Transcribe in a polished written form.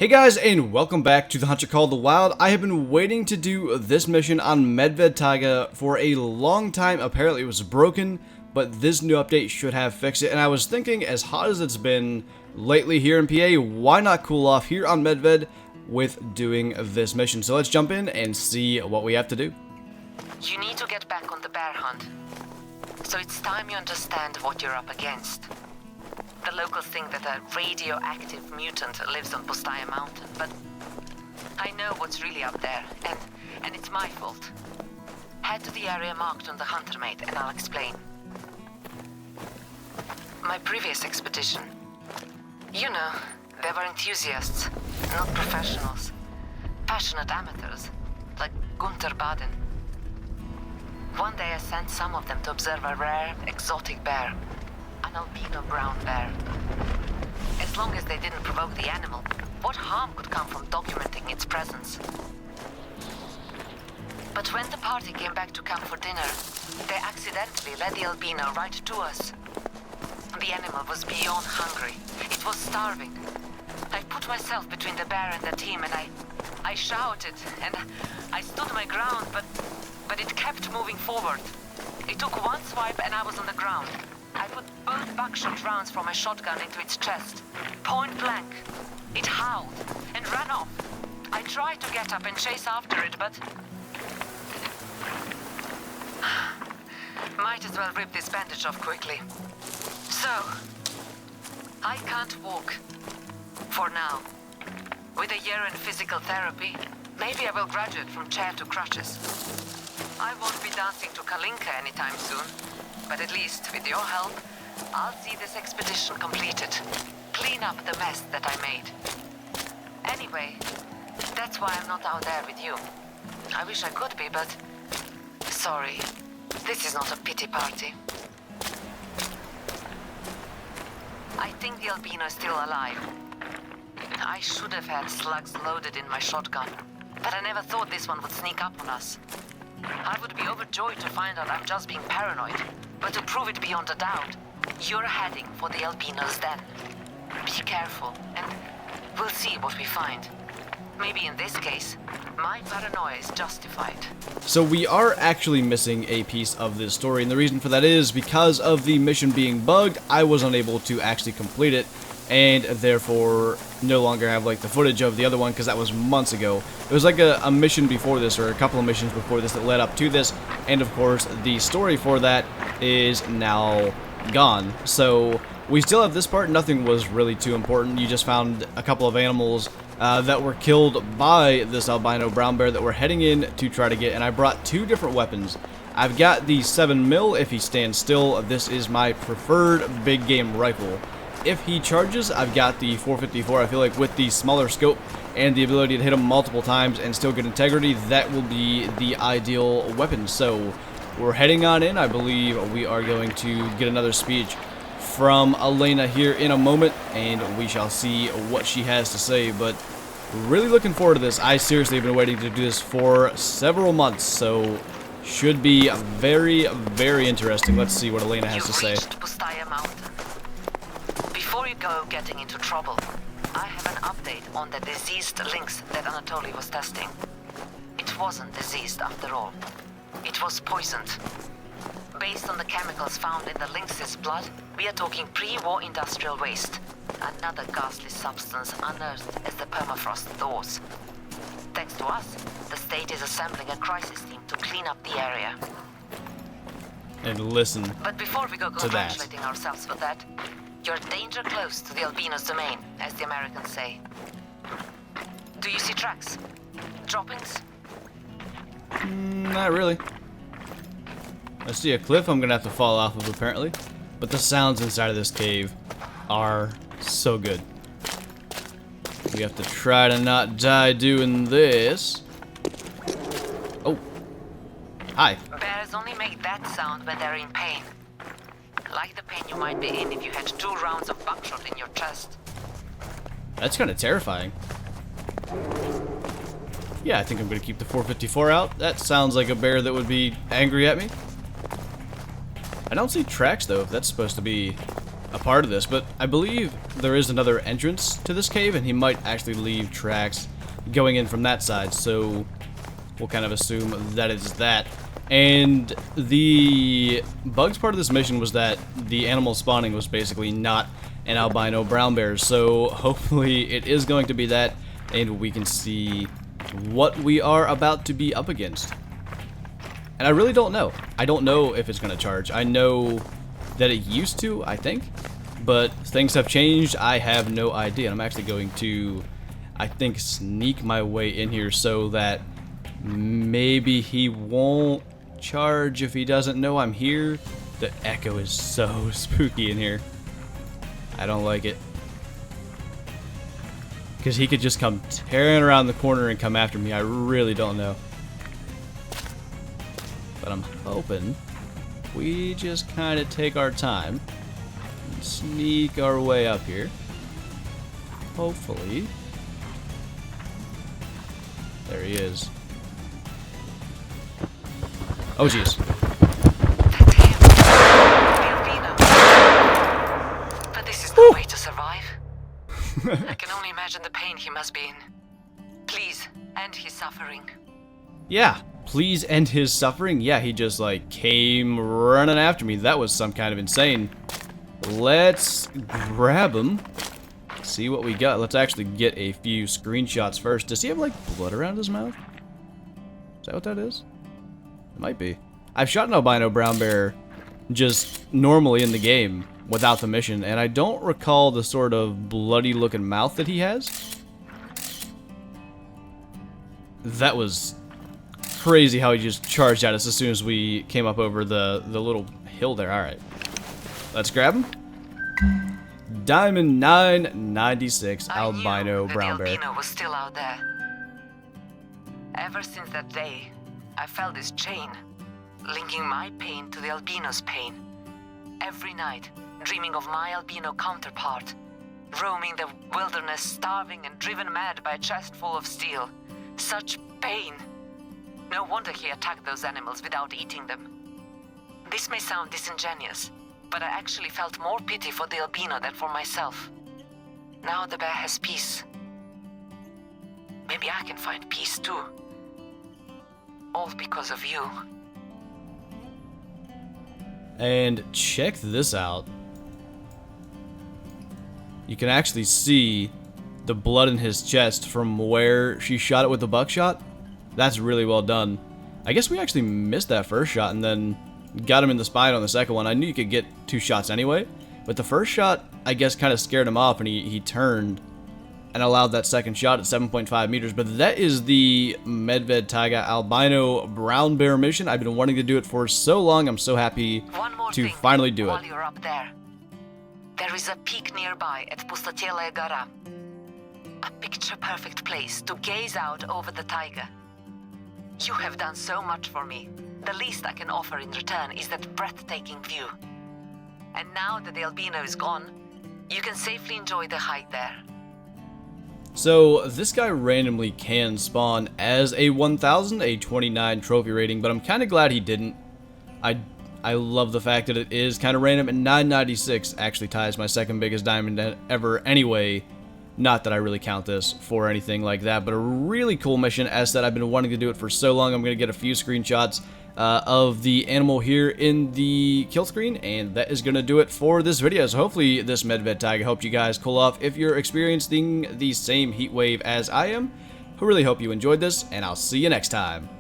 Hey guys, and welcome back to the Hunter called the Wild. I have been waiting to do this mission on Medved-Taiga for a long time. Apparently it was broken, but this new update should have fixed it. And I was thinking, as hot as it's been lately here in PA, why not cool off here on Medved with doing this mission? So let's jump in and see what we have to do. You need to get back on the bear hunt. So it's time you understand what you're up against. The locals think that a radioactive mutant lives on Bustaya Mountain, but I know what's really up there, and it's my fault. Head to the area marked on the Hunter mate, and I'll explain. My previous expedition, you know, they were enthusiasts, not professionals. Passionate amateurs, like Gunther Baden. One day I sent some of them to observe a rare, exotic bear. An Albino Brown Bear. As long as they didn't provoke the animal, what harm could come from documenting its presence? But when the party came back to camp for dinner, they accidentally led the albino right to us. The animal was beyond hungry. It was starving. I put myself between the bear and the team, and I shouted, and I stood my ground, but it kept moving forward. It took one swipe and I was on the ground. I put both buckshot rounds from my shotgun into its chest, point blank. It howled and ran off. I tried to get up and chase after it, but might as well rip this bandage off quickly. So, I can't walk. For now. With a year in physical therapy, maybe I will graduate from chair to crutches. I won't be dancing to Kalinka anytime soon. But at least, with your help, I'll see this expedition completed. Clean up the mess that I made. Anyway, that's why I'm not out there with you. I wish I could be, but... sorry. This is not a pity party. I think the albino is still alive. I should have had slugs loaded in my shotgun, but I never thought this one would sneak up on us. I would be overjoyed to find out I'm just being paranoid. But to prove it beyond a doubt, you're heading for the albino's den. Be careful, and we'll see what we find. Maybe in this case, my paranoia is justified. So we are actually missing a piece of this story, and the reason for that is because of the mission being bugged, I was unable to actually complete it, and therefore no longer have like the footage of the other one because that was months ago. It was like a mission before this, or a couple of missions before this that led up to this, and of course the story for that is now gone. So we still have this part. Nothing was really too important. You just found a couple of animals that were killed by this albino brown bear that we're heading in to try to get, and I brought two different weapons. I've got the 7mm if he stands still. This is my preferred big game rifle. If he charges, I've got the 454. I feel like with the smaller scope and the ability to hit him multiple times and still get integrity, that will be the ideal weapon. So we're heading on in. I believe we are going to get another speech from Elena here in a moment, and we shall see what she has to say. But really looking forward to this. I seriously have been waiting to do this for several months, so should be very, very interesting. Let's see what Elena has to say. Bustaya Mountain. Before you go getting into trouble, I have an update on the diseased lynx that Anatoly was testing. It wasn't diseased after all. It was poisoned. Based on the chemicals found in the lynx's blood, we are talking pre-war industrial waste. Another ghastly substance unearthed as the permafrost thaws. Thanks to us, the state is assembling a crisis team to clean up the area. And listen But before we go congratulating ourselves for that, you're danger close to the albino's domain, as the Americans say. Do you see tracks? Droppings? Not really. I see a cliff I'm gonna have to fall off of apparently, but the sounds inside of this cave are so good. We have to try to not die doing this. Oh. Hi. Bears only make that sound when they're in pain. Like the pain you might be in if you had 2 rounds of buckshot in your chest. That's kind of terrifying. Yeah, I think I'm going to keep the 454 out. That sounds like a bear that would be angry at me. I don't see tracks though, if that's supposed to be a part of this, but I believe there is another entrance to this cave, and he might actually leave tracks going in from that side, so we'll kind of assume that it's that. And the bugs part of this mission was that the animal spawning was basically not an albino brown bear, so hopefully it is going to be that, and we can see what we are about to be up against. And I really don't know. I don't know if it's going to charge. I know that it used to, I think, but things have changed. I have no idea. I'm actually going to, I think, sneak my way in here so that maybe he won't charge if he doesn't know I'm here. The echo is so spooky in here. I don't like it. Because he could just come tearing around the corner and come after me. I really don't know. But I'm hoping we just kind of take our time and sneak our way up here. Hopefully. There he is. Oh, jeez. That's him. Albino. But this is no way to survive. I can only imagine the pain he must be in. Please, end his suffering. Yeah, please end his suffering. Yeah, he just like came running after me. That was some kind of insane. Let's grab him. See what we got. Let's actually get a few screenshots first. Does he have like blood around his mouth? Is that what that is? It might be. I've shot an albino brown bear just normally in the game without the mission, and I don't recall the sort of bloody looking mouth that he has. That was crazy how he just charged at us as soon as we came up over the little hill there. Alright. Let's grab him. Diamond 996 albino brown bear. Albino was still out there. Ever since that day, I felt this chain, linking my pain to the albino's pain. Every night, dreaming of my albino counterpart, roaming the wilderness, starving and driven mad by a chest full of steel. Such pain. No wonder he attacked those animals without eating them. This may sound disingenuous, but I actually felt more pity for the albino than for myself. Now the bear has peace. Maybe I can find peace too. All because of you. And check this out. You can actually see the blood in his chest from where she shot it with the buckshot. That's really well done. I guess we actually missed that first shot and then got him in the spine on the second one. I knew you could get 2 shots anyway, but the first shot, I guess, kind of scared him off, and he turned and allowed that second shot at 7.5 meters. But that is the Medved-Taiga albino brown bear mission. I've been wanting to do it for so long. I'm so happy to finally do it. While you're up there, there is a peak nearby at Bbuttonbran. A picture-perfect place to gaze out over the taiga. You have done so much for me. The least I can offer in return is that breathtaking view. And now that the albino is gone, you can safely enjoy the hike there. So this guy randomly can spawn as a 1000, a 29 trophy rating, but I'm kind of glad he didn't. I love the fact that it is kind of random, and 996 actually ties my second biggest diamond ever anyway. Not that I really count this for anything like that, but a really cool mission. As said, I've been wanting to do it for so long. I'm going to get a few screenshots of the animal here in the kill screen, and that is going to do it for this video. So hopefully this Medved-Taiga helped you guys cool off if you're experiencing the same heat wave as I am. I really hope you enjoyed this, and I'll see you next time.